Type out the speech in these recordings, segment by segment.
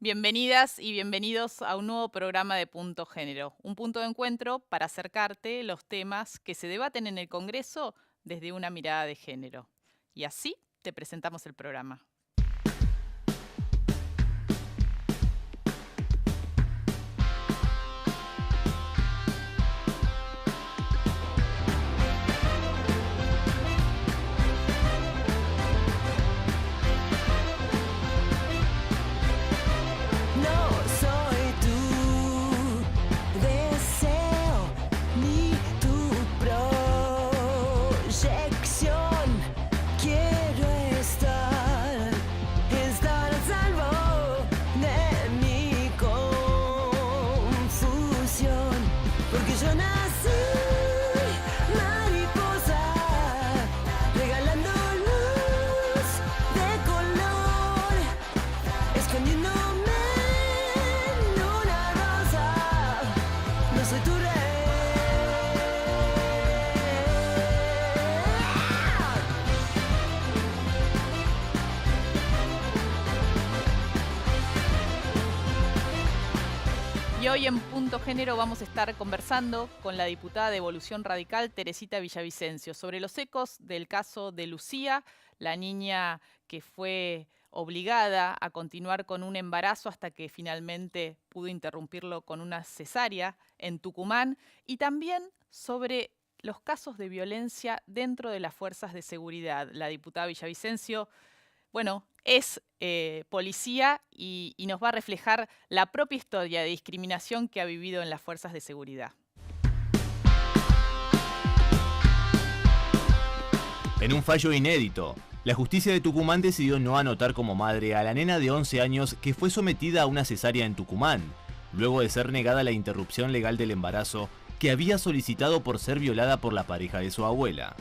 Bienvenidas y bienvenidos a un nuevo programa de Punto Género, un punto de encuentro para acercarte los temas que se debaten en el Congreso desde una mirada de género. Y así te presentamos el programa. No soy tu deseo ni tu proyección. Quiero estar a salvo de mi confusión, porque yo nací mariposa, regalando luz de color, escondiéndome en una rosa. No soy tu rey. Y hoy en Punto Género vamos a estar conversando con la diputada de Evolución Radical, Teresita Villavicencio, sobre los ecos del caso de Lucía, la niña que fue obligada a continuar con un embarazo hasta que finalmente pudo interrumpirlo con una cesárea en Tucumán, y también sobre los casos de violencia dentro de las fuerzas de seguridad. La diputada Villavicencio, bueno, es policía y nos va a reflejar la propia historia de discriminación que ha vivido en las fuerzas de seguridad. En un fallo inédito, la justicia de Tucumán decidió no anotar como madre a la nena de 11 años que fue sometida a una cesárea en Tucumán, luego de ser negada la interrupción legal del embarazo que había solicitado por ser violada por la pareja de su abuela.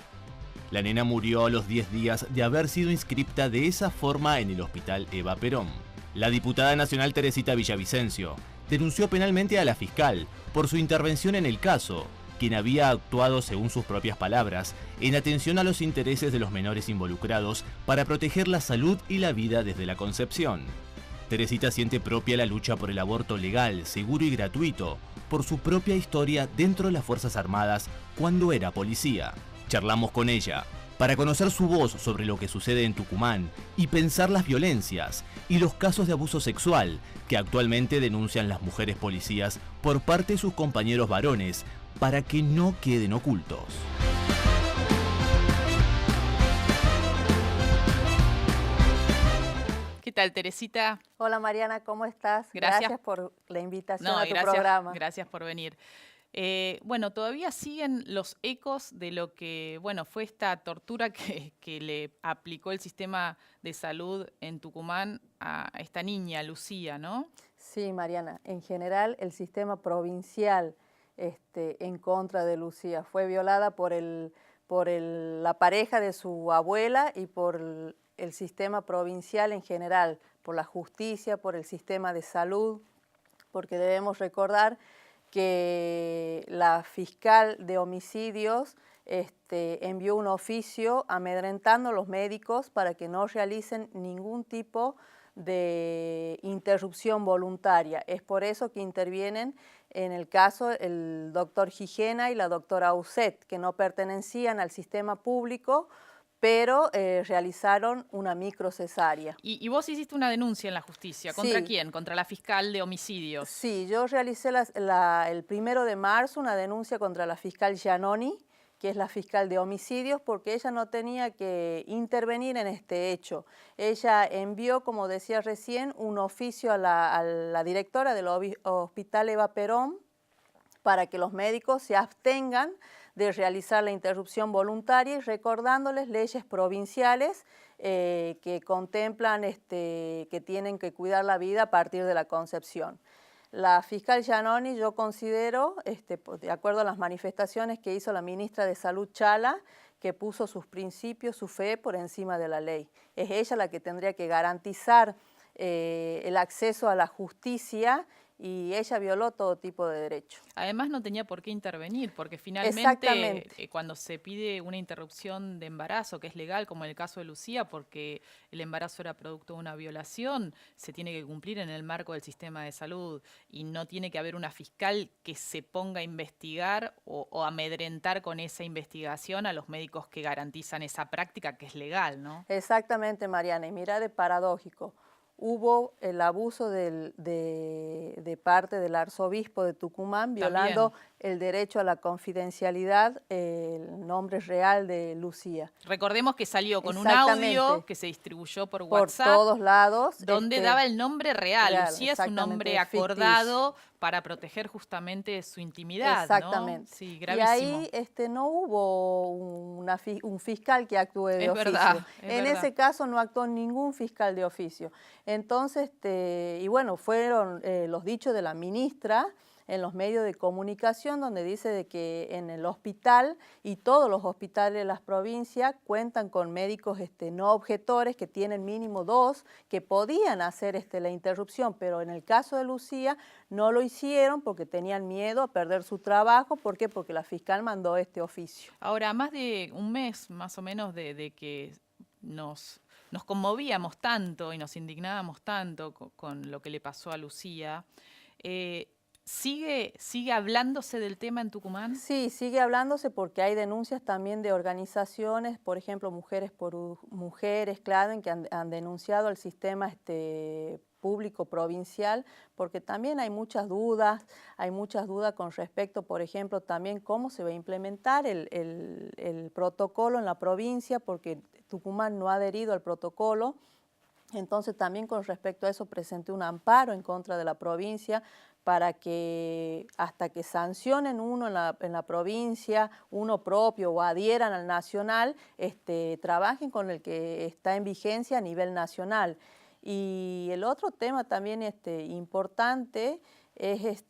La nena murió a los 10 días de haber sido inscripta de esa forma en el hospital Eva Perón. La diputada nacional Teresita Villavicencio denunció penalmente a la fiscal por su intervención en el caso, quien había actuado, según sus propias palabras, en atención a los intereses de los menores involucrados para proteger la salud y la vida desde la concepción. Teresita siente propia la lucha por el aborto legal, seguro y gratuito, por su propia historia dentro de las Fuerzas Armadas cuando era policía. Charlamos con ella para conocer su voz sobre lo que sucede en Tucumán y pensar las violencias y los casos de abuso sexual que actualmente denuncian las mujeres policías por parte de sus compañeros varones para que no queden ocultos. ¿Qué tal, Teresita? Hola Mariana, ¿cómo estás? Gracias. Por la invitación No, a tu programa. gracias por venir. Bueno, todavía siguen los ecos de lo que, bueno, fue esta tortura que le aplicó el sistema de salud en Tucumán a esta niña, Lucía, ¿no? Sí, Mariana, en general el sistema provincial en contra de Lucía fue violada por la pareja de su abuela y por el sistema provincial en general, por la justicia, por el sistema de salud, porque debemos recordar que la fiscal de homicidios envió un oficio amedrentando a los médicos para que no realicen ningún tipo de interrupción voluntaria. Es por eso que intervienen en el caso el doctor Gijena y la doctora Auset, que no pertenecían al sistema público, pero realizaron una microcesárea. Y vos hiciste una denuncia en la justicia. ¿Contra Sí. quién? Contra la fiscal de homicidios. Sí, yo realicé el 1 de marzo una denuncia contra la fiscal Giannoni, que es la fiscal de homicidios, porque ella no tenía que intervenir en este hecho. Ella envió, como decía recién, un oficio a la directora del Hospital Eva Perón para que los médicos se abstengan de realizar la interrupción voluntaria y recordándoles leyes provinciales que contemplan que tienen que cuidar la vida a partir de la concepción. La fiscal Giannoni, yo considero, de acuerdo a las manifestaciones que hizo la ministra de Salud Chala, que puso sus principios, su fe por encima de la ley. Es ella la que tendría que garantizar el acceso a la justicia y ella violó todo tipo de derecho. Además no tenía por qué intervenir, porque finalmente Exactamente. cuando se pide una interrupción de embarazo, que es legal, como en el caso de Lucía, porque el embarazo era producto de una violación, se tiene que cumplir en el marco del sistema de salud y no tiene que haber una fiscal que se ponga a investigar o amedrentar con esa investigación a los médicos que garantizan esa práctica que es legal, ¿no? Exactamente, Mariana, y mira de paradójico. Hubo el abuso de parte del arzobispo de Tucumán, violando el derecho a la confidencialidad, el nombre real de Lucía. Recordemos que salió con un audio que se distribuyó por WhatsApp. Por todos lados. Donde daba el nombre real. Lucía es un nombre acordado ficticio, para proteger justamente su intimidad, exactamente, ¿no? Sí, gravísimo. Y ahí no hubo un fiscal que actúe de oficio. Verdad, en ese caso no actuó ningún fiscal de oficio. Entonces, y bueno, fueron los dichos de la ministra en los medios de comunicación, donde dice de que en el hospital y todos los hospitales de las provincias cuentan con médicos no objetores, que tienen mínimo 2, que podían hacer la interrupción, pero en el caso de Lucía no lo hicieron porque tenían miedo a perder su trabajo. ¿Por qué? Porque la fiscal mandó este oficio. Ahora, más de un mes más o menos de que nos conmovíamos tanto y nos indignábamos tanto con lo que le pasó a Lucía, ¿sigue hablándose del tema en Tucumán? Sí, sigue hablándose porque hay denuncias también de organizaciones, por ejemplo, Mujeres por Mujeres, Claden, que han denunciado al sistema público provincial, porque también hay muchas dudas con respecto, por ejemplo, también cómo se va a implementar el protocolo en la provincia, porque Tucumán no ha adherido al protocolo. Entonces también con respecto a eso presenté un amparo en contra de la provincia para que hasta que sancionen uno en la provincia, uno propio, o adhieran al nacional, trabajen con el que está en vigencia a nivel nacional. Y el otro tema también importante es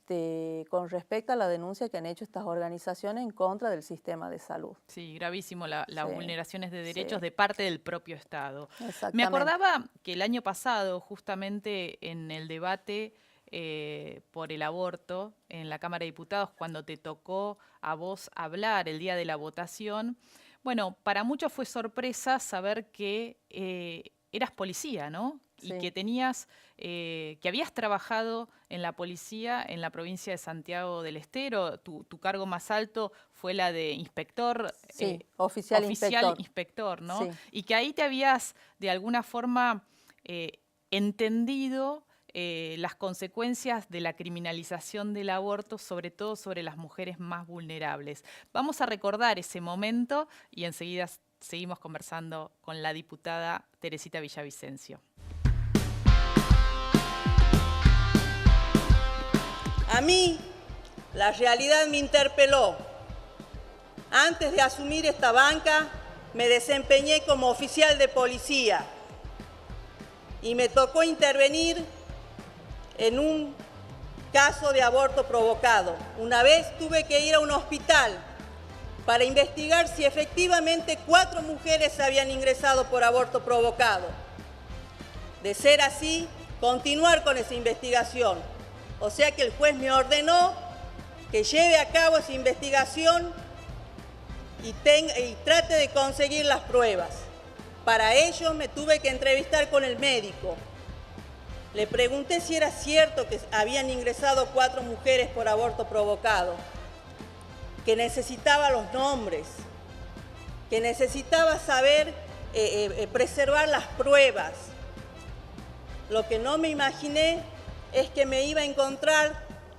con respecto a la denuncia que han hecho estas organizaciones en contra del sistema de salud. Sí, gravísimo las vulneraciones de derechos sí, de parte del propio Estado. Exactamente. Me acordaba que el año pasado, justamente en el debate por el aborto en la Cámara de Diputados, cuando te tocó a vos hablar el día de la votación, bueno, para muchos fue sorpresa saber que eras policía, ¿no? Sí. Y que tenías, que habías trabajado en la policía en la provincia de Santiago del Estero. Tu cargo más alto fue la de inspector. Sí, oficial inspector, ¿no? Sí. Y que ahí te habías de alguna forma entendido las consecuencias de la criminalización del aborto, sobre todo sobre las mujeres más vulnerables. Vamos a recordar ese momento y enseguida seguimos conversando con la diputada Teresita Villavicencio. A mí, la realidad me interpeló. Antes de asumir esta banca, me desempeñé como oficial de policía y me tocó intervenir en un caso de aborto provocado. Una vez tuve que ir a un hospital para investigar si efectivamente 4 mujeres habían ingresado por aborto provocado. De ser así, continuar con esa investigación. O sea que el juez me ordenó que lleve a cabo esa investigación y trate de conseguir las pruebas. Para ello me tuve que entrevistar con el médico. Le pregunté si era cierto que habían ingresado 4 mujeres por aborto provocado, que necesitaba los nombres, que necesitaba saber preservar las pruebas. Lo que no me imaginé es que me iba a encontrar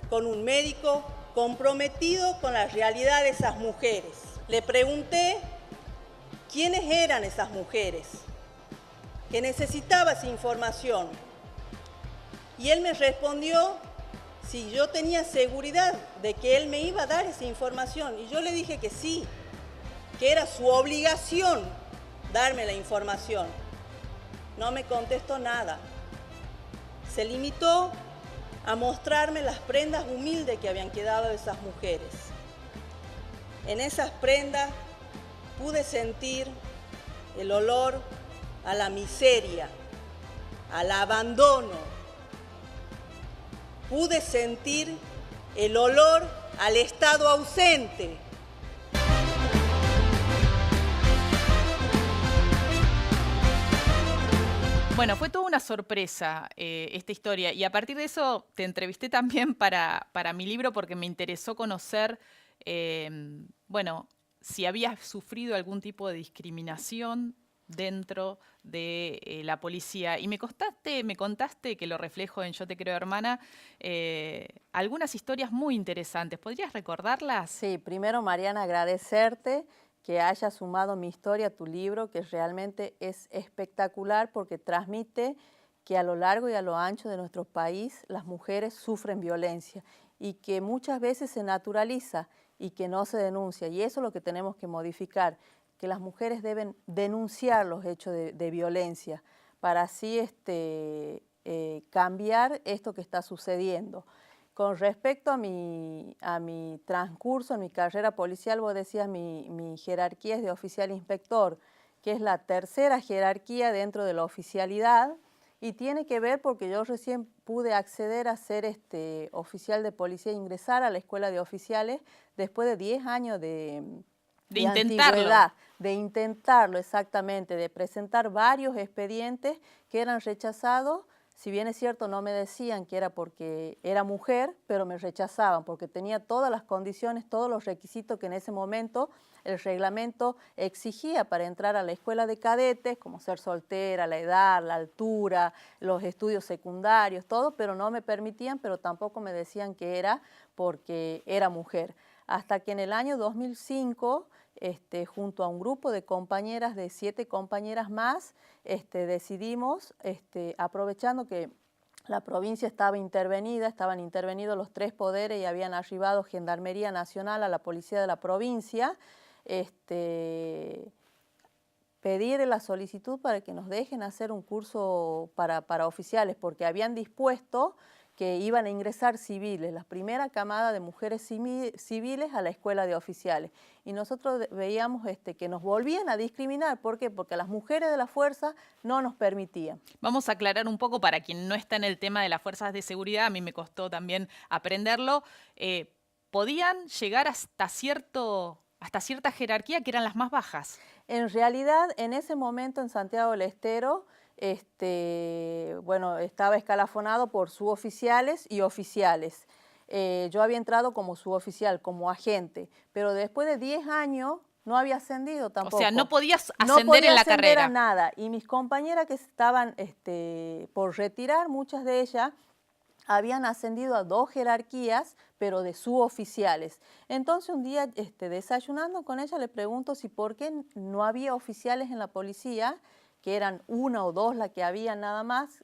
con un médico comprometido con la realidad de esas mujeres. Le pregunté quiénes eran esas mujeres, que necesitaba esa información. Y él me respondió si yo tenía seguridad de que él me iba a dar esa información. Y yo le dije que sí, que era su obligación darme la información. No me contestó nada. Se limitó a mostrarme las prendas humildes que habían quedado de esas mujeres. En esas prendas pude sentir el olor a la miseria, al abandono, pude sentir el olor al Estado ausente. Bueno, fue toda una sorpresa esta historia y a partir de eso te entrevisté también para mi libro porque me interesó conocer, bueno, si habías sufrido algún tipo de discriminación dentro de la policía. Y me contaste, que lo reflejo en Yo te creo, hermana, algunas historias muy interesantes. ¿Podrías recordarlas? Sí, primero, Mariana, agradecerte que hayas sumado mi historia a tu libro, que realmente es espectacular porque transmite que a lo largo y a lo ancho de nuestro país las mujeres sufren violencia y que muchas veces se naturaliza y que no se denuncia. Y eso es lo que tenemos que modificar, que las mujeres deben denunciar los hechos de violencia para así cambiar esto que está sucediendo. Con respecto a mi transcurso en mi carrera policial, vos decías mi jerarquía es de oficial inspector, que es la tercera jerarquía dentro de la oficialidad y tiene que ver porque yo recién pude acceder a ser oficial de policía e ingresar a la escuela de oficiales después de 10 años de antigüedad, de intentarlo exactamente, de presentar varios expedientes que eran rechazados. Si bien es cierto, no me decían que era porque era mujer, pero me rechazaban porque tenía todas las condiciones, todos los requisitos que en ese momento el reglamento exigía para entrar a la escuela de cadetes, como ser soltera, la edad, la altura, los estudios secundarios, todo, pero no me permitían, pero tampoco me decían que era porque era mujer. Hasta que en el año 2005, junto a un grupo de compañeras, de 7 compañeras más, decidimos, aprovechando que la provincia estaba intervenida, estaban intervenidos los 3 poderes y habían arribado Gendarmería Nacional a la policía de la provincia, pedir la solicitud para que nos dejen hacer un curso para oficiales, porque habían dispuesto que iban a ingresar civiles, la primera camada de mujeres civiles a la escuela de oficiales. Y nosotros veíamos que nos volvían a discriminar. ¿Por qué? Porque las mujeres de la fuerza no nos permitían. Vamos a aclarar un poco para quien no está en el tema de las fuerzas de seguridad, a mí me costó también aprenderlo. Podían llegar hasta cierta jerarquía que eran las más bajas. En realidad, en ese momento en Santiago del Estero, bueno, estaba escalafonado por suboficiales y oficiales. Yo había entrado como suboficial, como agente, pero después de 10 años no había ascendido tampoco. O sea, no podías no ascender podía en la ascender carrera. A nada. Y mis compañeras que estaban por retirar, muchas de ellas, habían ascendido a 2 jerarquías, pero de suboficiales. Entonces un día desayunando con ella le pregunto si por qué no había oficiales en la policía, que eran 1 o 2 las que había nada más,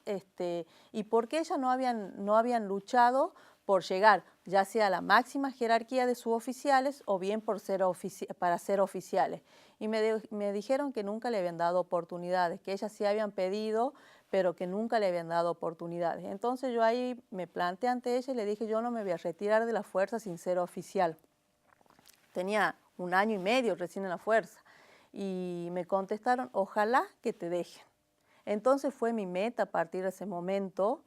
y por qué ellas no habían luchado por llegar, ya sea a la máxima jerarquía de suboficiales o bien para ser oficiales. Y me dijeron que nunca le habían dado oportunidades, que ellas sí habían pedido, pero que nunca le habían dado oportunidades. Entonces yo ahí me planteé ante ella y le dije, yo no me voy a retirar de la fuerza sin ser oficial. Tenía 1 año y medio recién en la fuerza. Y me contestaron, ojalá que te dejen. Entonces fue mi meta a partir de ese momento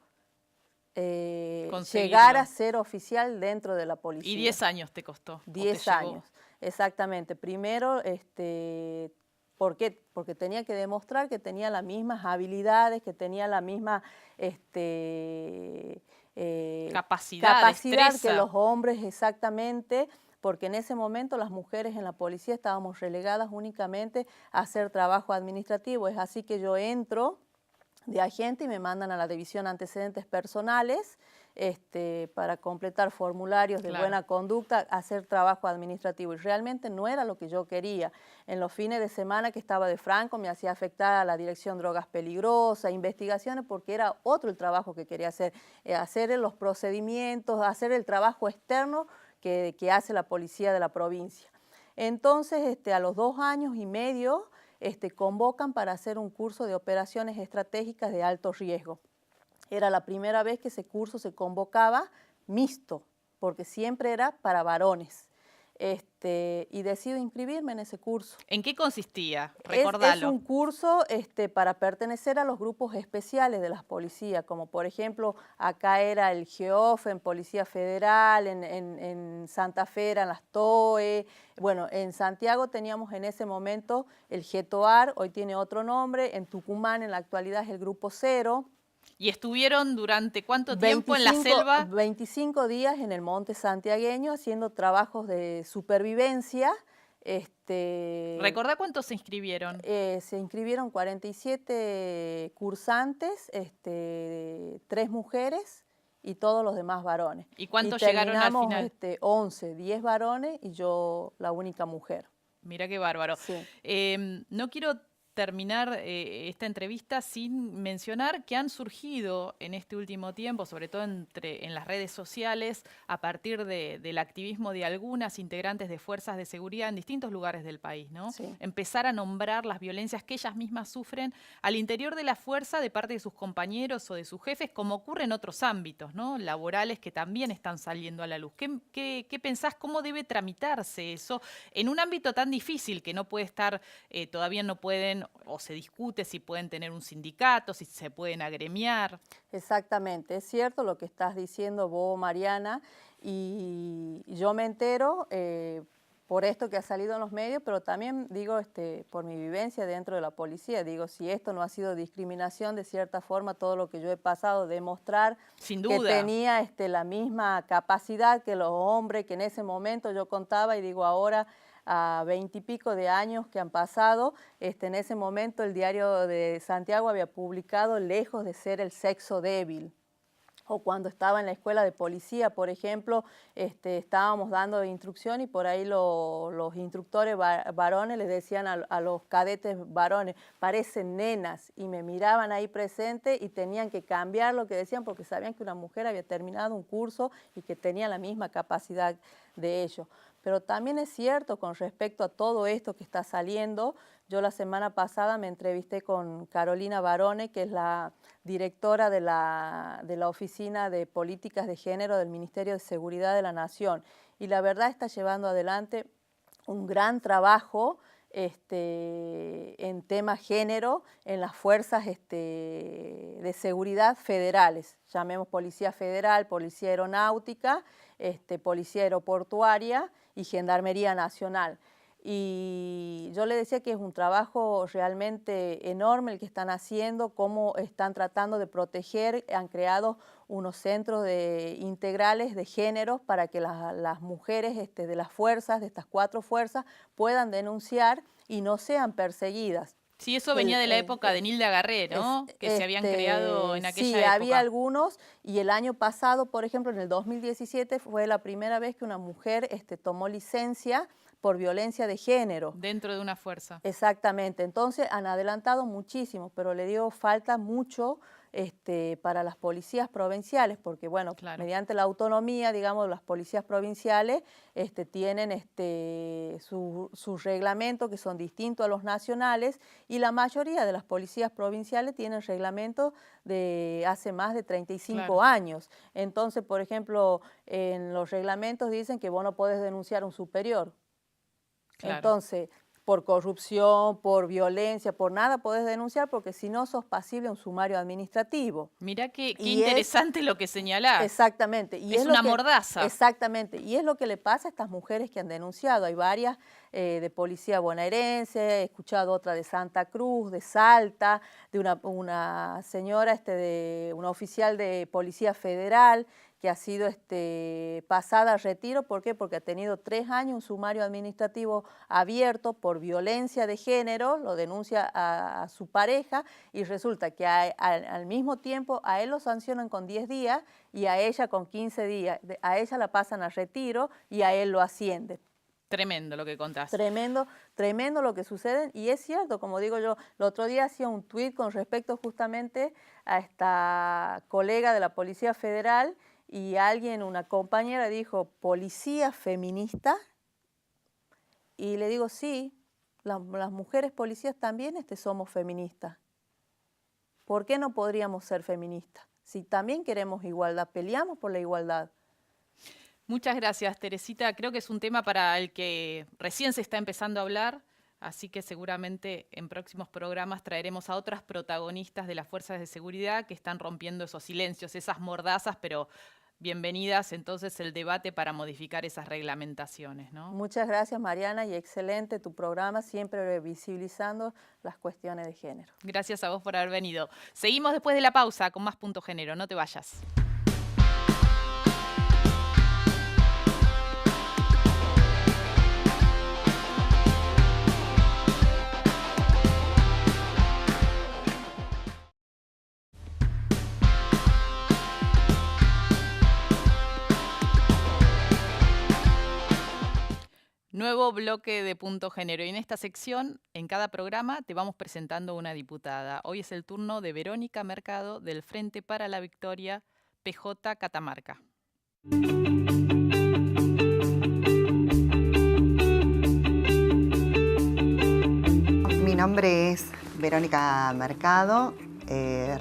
llegar a ser oficial dentro de la policía. ¿Y 10 años te costó? 10 años, exactamente. Primero, ¿por qué? Porque tenía que demostrar que tenía las mismas habilidades, que tenía la misma capacidad que los hombres, exactamente, porque en ese momento las mujeres en la policía estábamos relegadas únicamente a hacer trabajo administrativo. Es así que yo entro de agente y me mandan a la división antecedentes personales para completar formularios de buena conducta, hacer trabajo administrativo. Y realmente no era lo que yo quería. En los fines de semana que estaba de franco me hacía afectar a la dirección drogas peligrosas, investigaciones, porque era otro el trabajo que quería hacer. Hacer los procedimientos, hacer el trabajo externo que hace la policía de la provincia. Entonces, a los 2 años y medio, convocan para hacer un curso de operaciones estratégicas de alto riesgo. Era la primera vez que ese curso se convocaba mixto, porque siempre era para varones. y decido inscribirme en ese curso. ¿En qué consistía? Es Recordalo. un curso para pertenecer a los grupos especiales de las policías, como por ejemplo acá era el GEOF en Policía Federal, en Santa Fe eran las TOE, bueno, en Santiago teníamos en ese momento el GETOAR, hoy tiene otro nombre, en Tucumán en la actualidad es el Grupo Cero. ¿Y estuvieron durante cuánto tiempo en la selva? 25 días en el monte santiagueño haciendo trabajos de supervivencia. ¿Recordá cuántos se inscribieron? Se inscribieron 47 cursantes, 3 mujeres y todos los demás varones. ¿Y cuántos llegaron al final? 11, 10 varones y yo la única mujer. Mirá qué bárbaro. Sí. No quiero terminar esta entrevista sin mencionar que han surgido en este último tiempo, sobre todo en las redes sociales, a partir del activismo de algunas integrantes de fuerzas de seguridad en distintos lugares del país, ¿no? Sí. Empezar a nombrar las violencias que ellas mismas sufren al interior de la fuerza de parte de sus compañeros o de sus jefes, como ocurre en otros ámbitos, ¿no? Laborales que también están saliendo a la luz. ¿Qué pensás? ¿Cómo debe tramitarse eso en un ámbito tan difícil que no puede estar, todavía no pueden, o se discute si pueden tener un sindicato, si se pueden agremiar? Exactamente, es cierto lo que estás diciendo vos, Mariana, y yo me entero por esto que ha salido en los medios, pero también digo, por mi vivencia dentro de la policía, digo, si esto no ha sido discriminación, de cierta forma, todo lo que yo he pasado, demostrar Sin que duda. tenía la misma capacidad que los hombres, que en ese momento yo contaba, y digo, ahora a 20 y pico de años que han pasado, en ese momento el Diario de Santiago había publicado Lejos de ser el sexo débil. O cuando estaba en la escuela de policía, por ejemplo, estábamos dando instrucción y por ahí los instructores varones les decían a los cadetes varones, parecen nenas, y me miraban ahí presente y tenían que cambiar lo que decían porque sabían que una mujer había terminado un curso y que tenía la misma capacidad de ellos. Pero también es cierto con respecto a todo esto que está saliendo. Yo la semana pasada me entrevisté con Carolina Barone, que es la directora de la Oficina de Políticas de Género del Ministerio de Seguridad de la Nación. Y la verdad está llevando adelante un gran trabajo en tema género en las fuerzas de seguridad federales. Llamemos Policía Federal, Policía Aeronáutica, Policía Aeroportuaria y Gendarmería Nacional. Y yo le decía que es un trabajo realmente enorme el que están haciendo, cómo están tratando de proteger, han creado unos centros integrales de género para que las mujeres de las fuerzas, de estas 4 fuerzas, puedan denunciar y no sean perseguidas. Sí, eso venía de la época de Nilda Garré, ¿no? Que se habían creado en aquella época. Sí, había algunos, y el año pasado, por ejemplo, en el 2017, fue la primera vez que una mujer tomó licencia por violencia de género. Dentro de una fuerza. Exactamente, entonces han adelantado muchísimo, pero le digo, falta mucho para las policías provinciales, porque bueno, Claro. mediante la autonomía, digamos, las policías provinciales tienen sus reglamentos que son distintos a los nacionales, y la mayoría de las policías provinciales tienen reglamentos de hace más de 35 Claro. años. Entonces, por ejemplo, en los reglamentos dicen que vos no podés denunciar a un superior. Claro. Entonces, por corrupción, por violencia, por nada podés denunciar, porque si no sos pasible de un sumario administrativo. Mirá qué Y interesante lo que señalás. Exactamente. Y Es lo una que, mordaza. Exactamente. Y es lo que le pasa a estas mujeres que han denunciado. Hay varias de policía bonaerense, he escuchado otra de Santa Cruz, de Salta, de una señora, de una oficial de Policía Federal, que ha sido pasada a retiro. ¿Por qué? Porque ha tenido 3 años un sumario administrativo abierto por violencia de género, lo denuncia a su pareja, y resulta que al mismo tiempo a él lo sancionan con 10 días y a ella con 15 días. A ella la pasan a retiro y a él lo ascienden. Tremendo lo que contás. Tremendo, tremendo lo que sucede, y es cierto, como digo yo, el otro día hacía un tuit con respecto justamente a esta colega de la Policía Federal, y alguien, una compañera, dijo, ¿policía feminista? Y le digo, sí, las mujeres policías también somos feministas. ¿Por qué no podríamos ser feministas? Si también queremos igualdad, peleamos por la igualdad. Muchas gracias, Teresita. Creo que es un tema para el que recién se está empezando a hablar, así que seguramente en próximos programas traeremos a otras protagonistas de las fuerzas de seguridad que están rompiendo esos silencios, esas mordazas, pero bienvenidas entonces el debate para modificar esas reglamentaciones, ¿no? Muchas gracias, Mariana, y excelente tu programa, siempre visibilizando las cuestiones de género. Gracias a vos por haber venido. Seguimos después de la pausa con más Punto Género, no te vayas. Nuevo bloque de Punto Género. Y en esta sección, en cada programa, te vamos presentando una diputada. Hoy es el turno de Verónica Mercado, del Frente para la Victoria, PJ Catamarca. Mi nombre es Verónica Mercado.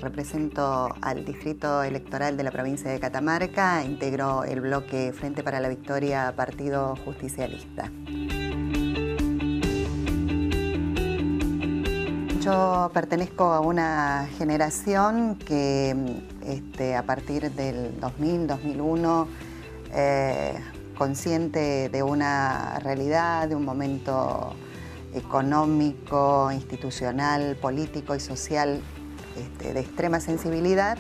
Represento al distrito electoral de la provincia de Catamarca, integro el bloque Frente para la Victoria, Partido Justicialista. Yo pertenezco a una generación que a partir del 2000-2001, consciente de una realidad, de un momento económico, institucional, político y social de extrema sensibilidad,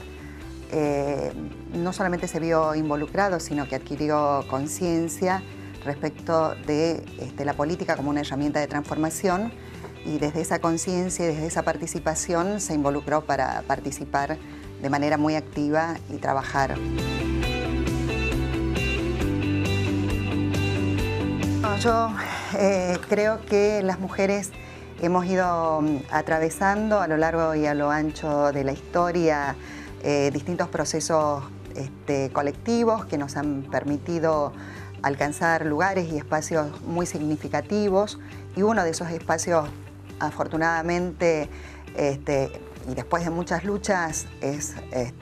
no solamente se vio involucrado, sino que adquirió conciencia respecto de la política como una herramienta de transformación, y desde esa conciencia y desde esa participación se involucró para participar de manera muy activa y trabajar. Yo creo que las mujeres hemos ido atravesando a lo largo y a lo ancho de la historia distintos procesos colectivos que nos han permitido alcanzar lugares y espacios muy significativos, y uno de esos espacios, afortunadamente, y después de muchas luchas, es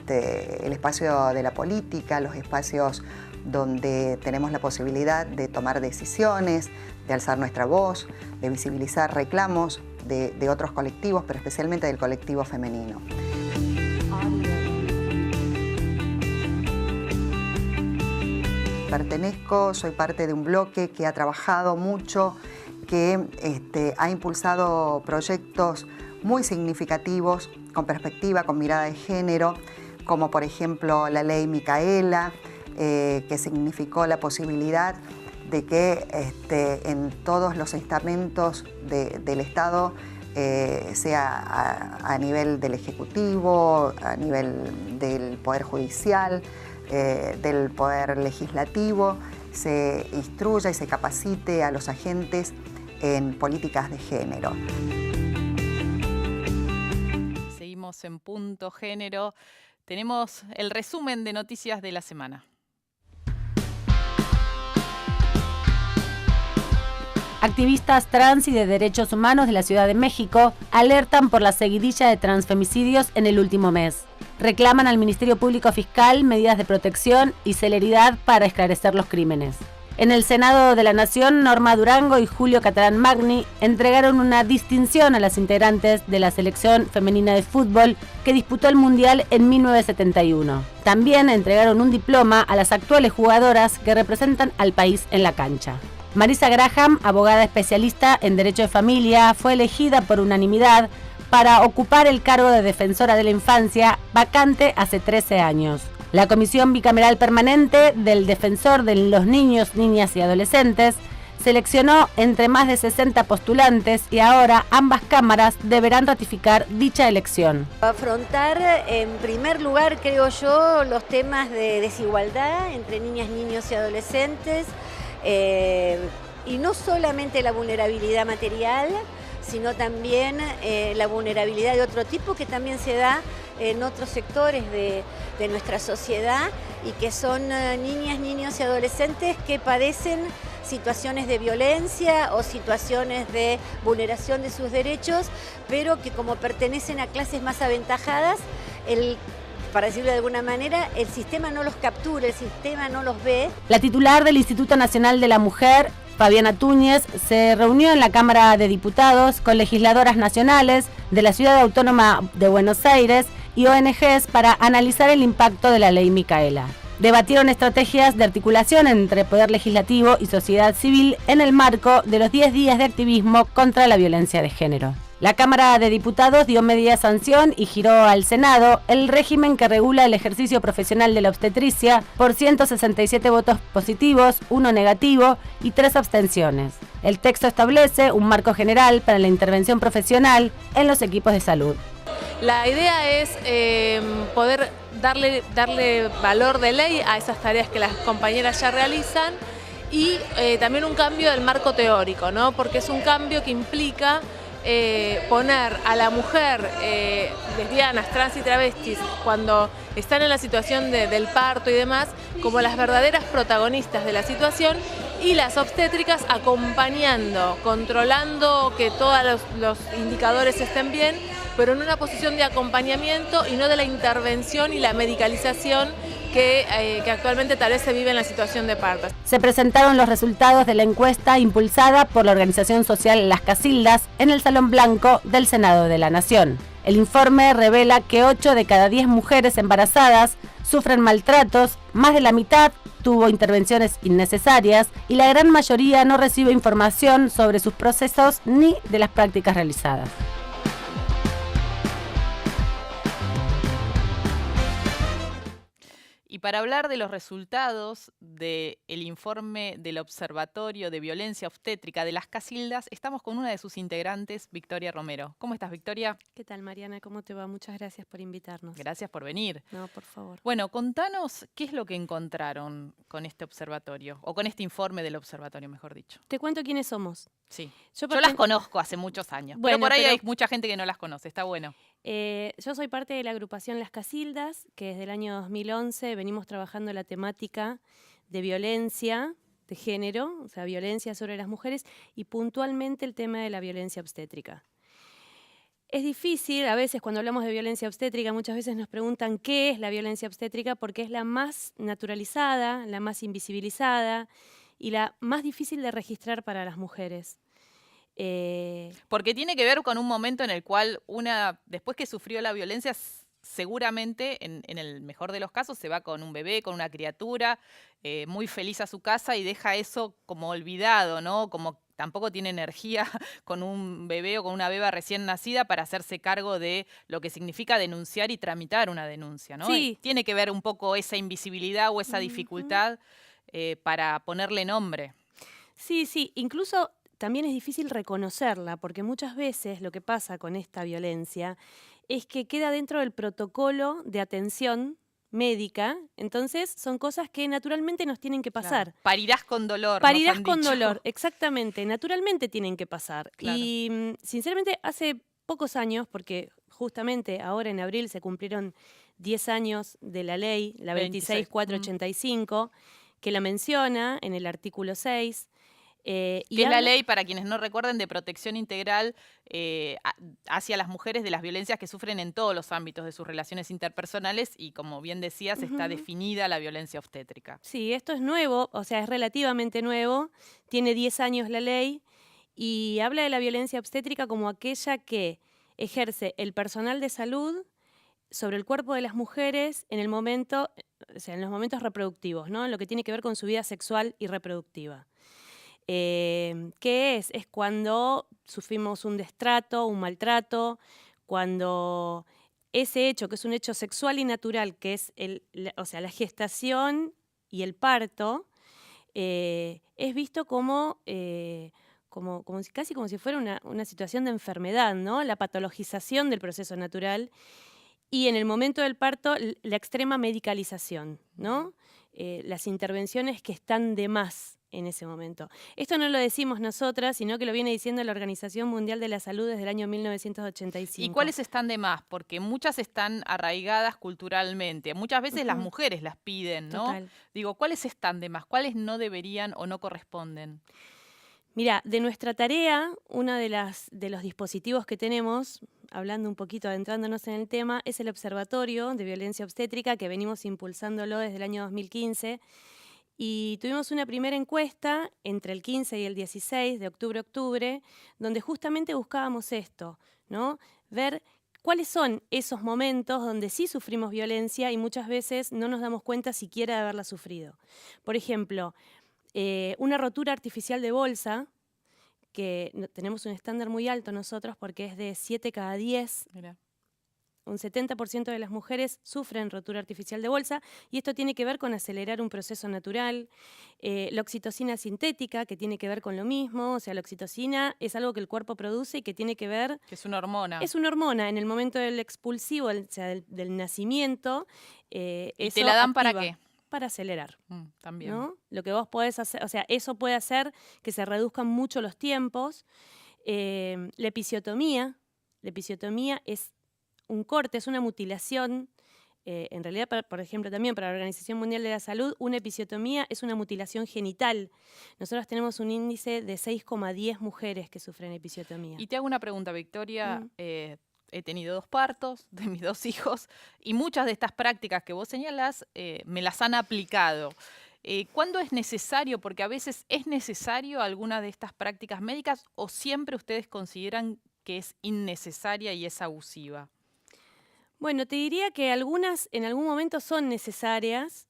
el espacio de la política, los espacios donde tenemos la posibilidad de tomar decisiones, de alzar nuestra voz, de visibilizar reclamos de otros colectivos, pero especialmente del colectivo femenino. Pertenezco, soy parte de un bloque que ha trabajado mucho, que ha impulsado proyectos muy significativos, con perspectiva, con mirada de género, como por ejemplo la ley Micaela, que significó la posibilidad de que en todos los estamentos del Estado, sea a nivel del Ejecutivo, a nivel del Poder Judicial, del Poder Legislativo, se instruya y se capacite a los agentes en políticas de género. Seguimos en Punto Género. Tenemos el resumen de noticias de la semana. Activistas trans y de derechos humanos de la Ciudad de México alertan por la seguidilla de transfemicidios en el último mes. Reclaman al Ministerio Público Fiscal medidas de protección y celeridad para esclarecer los crímenes. En el Senado de la Nación, Norma Durango y Julio Catalán Magni entregaron una distinción a las integrantes de la selección femenina de fútbol que disputó el Mundial en 1971. También entregaron un diploma a las actuales jugadoras que representan al país en la cancha. Marisa Graham, abogada especialista en Derecho de Familia, fue elegida por unanimidad para ocupar el cargo de defensora de la infancia, vacante hace 13 años. La Comisión Bicameral Permanente del Defensor de los Niños, Niñas y Adolescentes seleccionó entre más de 60 postulantes y ahora ambas cámaras deberán ratificar dicha elección. Afrontar, en primer lugar, creo yo, los temas de desigualdad entre niñas, niños y adolescentes, y no solamente la vulnerabilidad material, sino también la vulnerabilidad de otro tipo que también se da en otros sectores de nuestra sociedad, y que son niñas, niños y adolescentes que padecen situaciones de violencia o situaciones de vulneración de sus derechos, pero que como pertenecen a clases más aventajadas, el para decirlo de alguna manera, el sistema no los captura, el sistema no los ve. La titular del Instituto Nacional de la Mujer, Fabiana Túñez, se reunió en la Cámara de Diputados con legisladoras nacionales de la Ciudad Autónoma de Buenos Aires y ONGs para analizar el impacto de la ley Micaela. Debatieron estrategias de articulación entre Poder Legislativo y sociedad civil en el marco de los 10 días de activismo contra la violencia de género. La Cámara de Diputados dio media sanción y giró al Senado el régimen que regula el ejercicio profesional de la obstetricia por 167 votos positivos, 1 negativo y 3 abstenciones. El texto establece un marco general para la intervención profesional en los equipos de salud. La idea es poder darle valor de ley a esas tareas que las compañeras ya realizan y también un cambio del marco teórico, ¿no? Porque es un cambio que implica poner a la mujer, lesbianas, trans y travestis, cuando están en la situación del parto y demás, como las verdaderas protagonistas de la situación, y las obstétricas acompañando, controlando que todos los indicadores estén bien, pero en una posición de acompañamiento y no de la intervención y la medicalización que actualmente tal vez se vive en la situación de parto. Se presentaron los resultados de la encuesta impulsada por la organización social Las Casildas en el Salón Blanco del Senado de la Nación. El informe revela que 8 de cada 10 mujeres embarazadas sufren maltratos, más de la mitad tuvo intervenciones innecesarias y la gran mayoría no recibe información sobre sus procesos ni de las prácticas realizadas. Y para hablar de los resultados del informe del Observatorio de Violencia Obstétrica de Las Casildas, estamos con una de sus integrantes, Victoria Romero. ¿Cómo estás, Victoria? ¿Qué tal, Mariana? ¿Cómo te va? Muchas gracias por invitarnos. Gracias por venir. No, por favor. Bueno, contanos qué es lo que encontraron con este observatorio, o con este informe del observatorio, mejor dicho. Te cuento quiénes somos. Sí. Yo las conozco hace muchos años, pero por ahí hay mucha gente que no las conoce, está bueno. Yo soy parte de la agrupación Las Casildas, que desde el año 2011 venimos trabajando la temática de violencia de género, o sea, violencia sobre las mujeres, y puntualmente el tema de la violencia obstétrica. Es difícil, a veces cuando hablamos de violencia obstétrica, muchas veces nos preguntan qué es la violencia obstétrica, porque es la más naturalizada, la más invisibilizada y la más difícil de registrar para las mujeres. Porque tiene que ver con un momento en el cual después que sufrió la violencia, seguramente, en el mejor de los casos, se va con un bebé, con una criatura, muy feliz a su casa y deja eso como olvidado, ¿no? Como tampoco tiene energía con un bebé o con una beba recién nacida para hacerse cargo de lo que significa denunciar y tramitar una denuncia, ¿no? Sí. Tiene que ver un poco esa invisibilidad o esa dificultad para ponerle nombre. Sí, sí, incluso también es difícil reconocerla, porque muchas veces lo que pasa con esta violencia es que queda dentro del protocolo de atención médica, entonces son cosas que naturalmente nos tienen que pasar. Claro. Parirás con dolor. Parirás con dolor, exactamente, naturalmente tienen que pasar. Claro. Y sinceramente hace pocos años, porque justamente ahora en abril se cumplieron 10 años de la ley, la 26485, que la menciona en el artículo 6, que es la ley, para quienes no recuerden, de protección integral hacia las mujeres de las violencias que sufren en todos los ámbitos de sus relaciones interpersonales y, como bien decías, está definida la violencia obstétrica. Sí, esto es nuevo, o sea, es relativamente nuevo, tiene 10 años la ley y habla de la violencia obstétrica como aquella que ejerce el personal de salud sobre el cuerpo de las mujeres en el momento, o sea, en los momentos reproductivos, ¿no? En lo que tiene que ver con su vida sexual y reproductiva. ¿Qué es? Es cuando sufrimos un destrato, un maltrato, cuando ese hecho, que es un hecho sexual y natural, que es la gestación y el parto, es visto casi como si fuera una situación de enfermedad, ¿no? La patologización del proceso natural y en el momento del parto la extrema medicalización, ¿no? Las intervenciones que están de más en ese momento. Esto no lo decimos nosotras, sino que lo viene diciendo la Organización Mundial de la Salud desde el año 1985. ¿Y cuáles están de más? Porque muchas están arraigadas culturalmente. Muchas veces las mujeres las piden, ¿no? Total. Digo, ¿cuáles están de más? ¿Cuáles no deberían o no corresponden? Mira, de nuestra tarea, uno de los dispositivos que tenemos hablando un poquito, adentrándonos en el tema, es el Observatorio de Violencia Obstétrica, que venimos impulsándolo desde el año 2015. Y tuvimos una primera encuesta entre el 15 y el 16 de octubre, donde justamente buscábamos esto, ¿no? Ver cuáles son esos momentos donde sí sufrimos violencia y muchas veces no nos damos cuenta siquiera de haberla sufrido. Por ejemplo, una rotura artificial de bolsa, que tenemos un estándar muy alto nosotros porque es de 7 cada 10. Mirá. Un 70% de las mujeres sufren rotura artificial de bolsa y esto tiene que ver con acelerar un proceso natural. La oxitocina sintética, que tiene que ver con lo mismo, o sea, la oxitocina es algo que el cuerpo produce y que tiene que ver... Que es una hormona. Es una hormona. En el momento del expulsivo, o sea, del nacimiento, ¿Y eso te la dan para activa. qué? Para acelerar. También. ¿No? Lo que vos podés hacer, o sea, eso puede hacer que se reduzcan mucho los tiempos. La episiotomía es un corte, es una mutilación. En realidad, por ejemplo, también para la Organización Mundial de la Salud, una episiotomía es una mutilación genital. Nosotros tenemos un índice de 6,10 mujeres que sufren episiotomía. Y te hago una pregunta, Victoria. He tenido 2 partos de mis 2 hijos y muchas de estas prácticas que vos señalás me las han aplicado. ¿Cuándo es necesario? Porque a veces es necesario alguna de estas prácticas médicas o siempre ustedes consideran que es innecesaria y es abusiva. Bueno, te diría que algunas en algún momento son necesarias.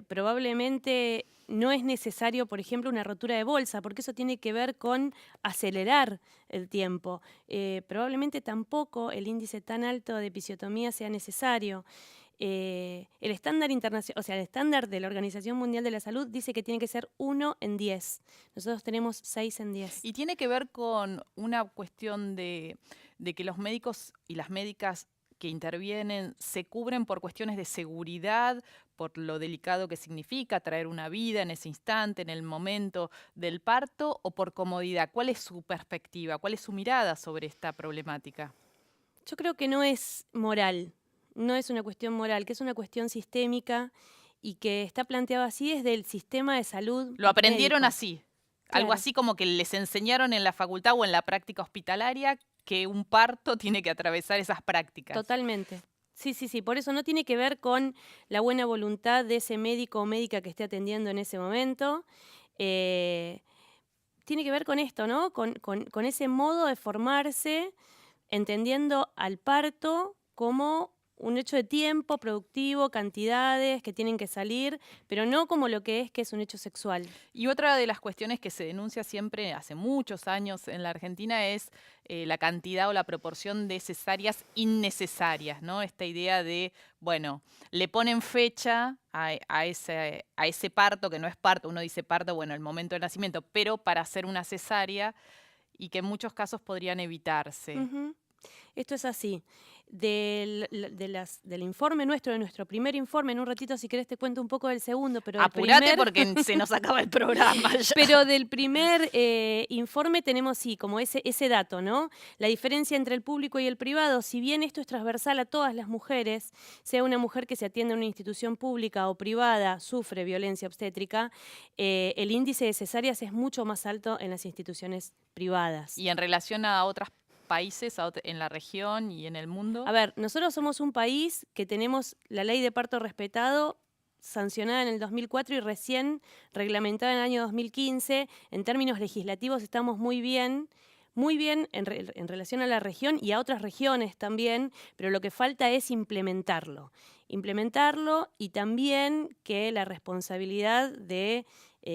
Probablemente no es necesario, por ejemplo, una rotura de bolsa, porque eso tiene que ver con acelerar el tiempo. Probablemente tampoco el índice tan alto de episiotomía sea necesario. El estándar internacional, o sea, el estándar de la Organización Mundial de la Salud dice que tiene que ser 1 en 10. Nosotros tenemos 6 en 10. Y tiene que ver con una cuestión de que los médicos y las médicas que intervienen se cubren por cuestiones de seguridad, por lo delicado que significa traer una vida en ese instante, en el momento del parto, o por comodidad. ¿Cuál es su perspectiva? ¿Cuál es su mirada sobre esta problemática? Yo creo que no es moral, no es una cuestión moral, que es una cuestión sistémica y que está planteado así desde el sistema de salud. Lo aprendieron médico. Así. Claro. Algo así como que les enseñaron en la facultad o en la práctica hospitalaria que un parto tiene que atravesar esas prácticas. Totalmente. Sí. Por eso no tiene que ver con la buena voluntad de ese médico o médica que esté atendiendo en ese momento. Tiene que ver con esto, ¿no? Con ese modo de formarse, entendiendo al parto como un hecho de tiempo productivo, cantidades que tienen que salir, pero no como lo que es un hecho sexual. Y otra de las cuestiones que se denuncia siempre, hace muchos años en la Argentina, es la cantidad o la proporción de cesáreas innecesarias, ¿no? Esta idea de, bueno, le ponen fecha a ese parto, que no es parto, uno dice parto, bueno, el momento del nacimiento, pero para hacer una cesárea y que en muchos casos podrían evitarse. Esto es así. Del informe nuestro, de nuestro primer informe, en un ratito si querés te cuento un poco del segundo, pero apurate porque se nos acaba el programa ya. Pero del primer informe tenemos sí, como ese dato, ¿no? La diferencia entre el público y el privado, si bien esto es transversal a todas las mujeres, sea una mujer que se atiende en una institución pública o privada, sufre violencia obstétrica, el índice de cesáreas es mucho más alto en las instituciones privadas. Y en relación a otras países en la región y en el mundo? A ver, nosotros somos un país que tenemos la ley de parto respetado sancionada en el 2004 y recién reglamentada en el año 2015. En términos legislativos estamos muy bien en relación a la región y a otras regiones también, pero lo que falta es implementarlo y también que la responsabilidad de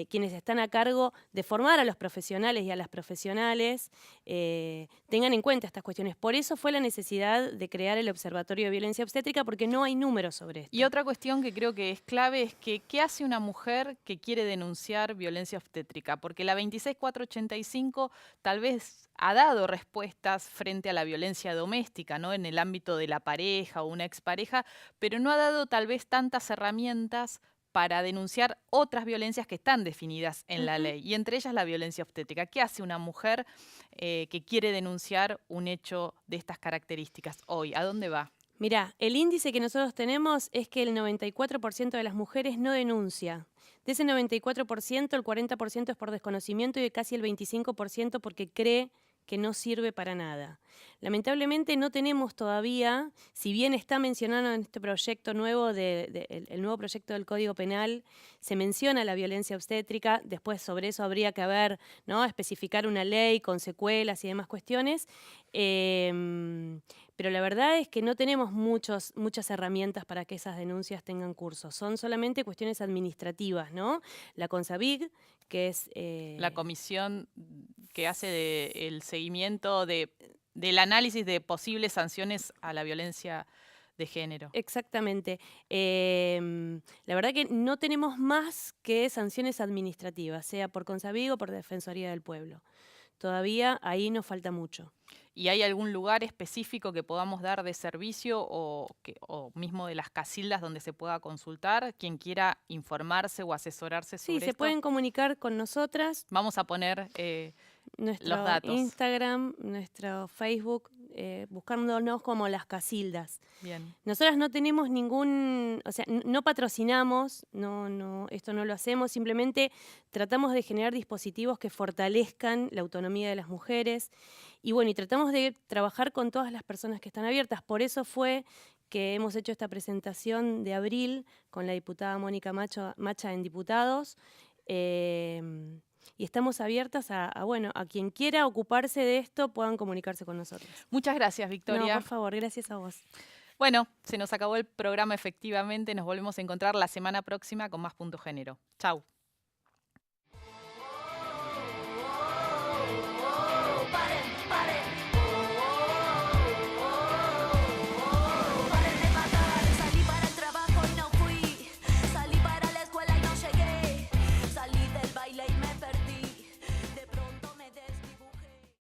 quienes están a cargo de formar a los profesionales y a las profesionales tengan en cuenta estas cuestiones. Por eso fue la necesidad de crear el Observatorio de Violencia Obstétrica, porque no hay números sobre esto. Y otra cuestión que creo que es clave es que ¿qué hace una mujer que quiere denunciar violencia obstétrica? Porque la 26485 tal vez ha dado respuestas frente a la violencia doméstica, ¿no? En el ámbito de la pareja o una expareja, pero no ha dado tal vez tantas herramientas para denunciar otras violencias que están definidas en la ley, y entre ellas la violencia obstétrica. ¿Qué hace una mujer que quiere denunciar un hecho de estas características hoy? ¿A dónde va? Mirá, el índice que nosotros tenemos es que el 94% de las mujeres no denuncia. De ese 94%, el 40% es por desconocimiento y casi el 25% porque cree que no sirve para nada. Lamentablemente no tenemos todavía, si bien está mencionado en este proyecto nuevo, el nuevo proyecto del Código Penal, se menciona la violencia obstétrica, después sobre eso habría que haber, ¿no?, especificar una ley con secuelas y demás cuestiones, pero la verdad es que no tenemos muchas herramientas para que esas denuncias tengan curso, son solamente cuestiones administrativas, ¿no? La CONSAVIG, que es... la comisión que hace el seguimiento del análisis de posibles sanciones a la violencia de género. Exactamente. La verdad que no tenemos más que sanciones administrativas, sea por CONSAVIG o por Defensoría del Pueblo. Todavía ahí nos falta mucho. ¿Y hay algún lugar específico que podamos dar de servicio o mismo de las casildas donde se pueda consultar? Quien quiera informarse o asesorarse sobre esto. Sí, se pueden comunicar con nosotras. Vamos a poner nuestro los datos. Instagram, nuestro Facebook, buscándonos como Las Casildas. Bien. Nosotras no tenemos ningún, o sea, no patrocinamos, esto no lo hacemos, simplemente tratamos de generar dispositivos que fortalezcan la autonomía de las mujeres y bueno, y tratamos de trabajar con todas las personas que están abiertas. Por eso fue que hemos hecho esta presentación de abril con la diputada Mónica Macha en Diputados. Y estamos abiertas a quien quiera ocuparse de esto puedan comunicarse con nosotros. Muchas gracias, Victoria. No, por favor, gracias a vos. Bueno, se nos acabó el programa efectivamente. Nos volvemos a encontrar la semana próxima con más Punto Género. Chau.